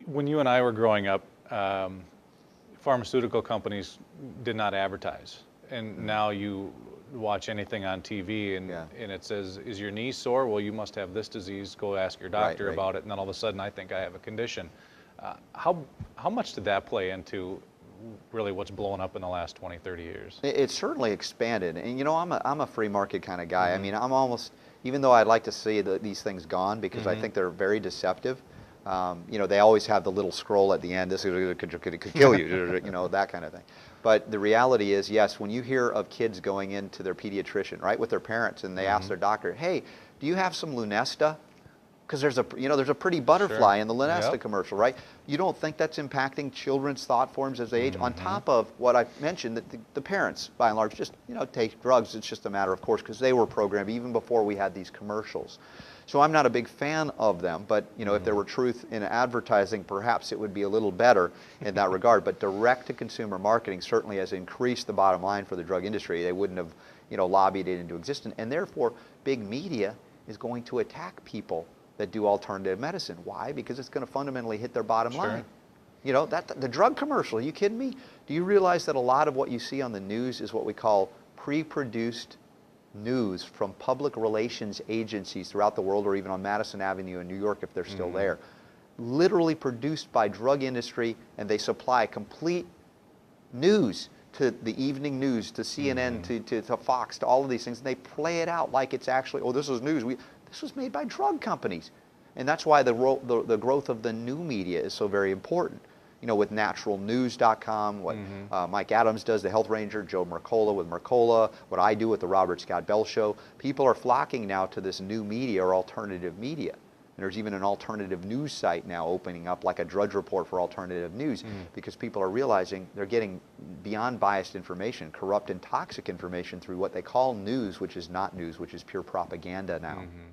When you and I were growing up, pharmaceutical companies did not advertise. And now you watch anything on TV Yeah. and it says, is your knee sore? Well, you must have this disease. Go ask your Right, doctor right. about it. And then all of a sudden, I think I have a condition. How much did that play into really what's blown up in the last 20, 30 years? It's certainly expanded, and you know, I'm a free market kind of guy. I Mm-hmm. mean, I'm almost, even though I'd like to see these things gone because I Mm-hmm. think they're very deceptive. You know, they always have the little scroll at the end. This could kill you, you know, that kind of thing. But the reality is, yes, when you hear of kids going into their pediatrician, right, with their parents, and they ask Mm-hmm. their doctor, "Hey, do you have some Lunesta?" Because there's there's a pretty Sure. butterfly in the Lunesta Yep. commercial, right? You don't think that's impacting children's thought forms as they age? On Mm-hmm. top of what I mentioned, that the parents, by and large, just take drugs. It's just a matter of course because they were programmed even before we had these commercials. So I'm not a big fan of them, but if there Mm-hmm. were truth in advertising, perhaps it would be a little better in that regard. But direct-to-consumer marketing certainly has increased the bottom line for the drug industry. They wouldn't have lobbied it into existence, and therefore big media is going to attack people that do alternative medicine. Why? Because it's going to fundamentally hit their bottom Sure. line. The drug commercial, are you kidding me? Do you realize that a lot of what you see on the news is what we call pre-produced news from public relations agencies throughout the world, or even on Madison Avenue in New York if they're still Mm-hmm. there? Literally produced by drug industry, and they supply complete news to the evening news, to CNN, Mm-hmm. to Fox, to all of these things. And they play it out like it's actually, oh, this is news. This was made by drug companies. And that's why the growth of the new media is so very important. With naturalnews.com, what Mm-hmm. Mike Adams does, the Health Ranger, Joe Mercola with Mercola, what I do with the Robert Scott Bell Show. People are flocking now to this new media or alternative media. And there's even an alternative news site now opening up, like a Drudge Report for alternative news, because people are realizing they're getting beyond biased information, corrupt and toxic information through what they call news, which is not news, which is pure propaganda now. Mm-hmm.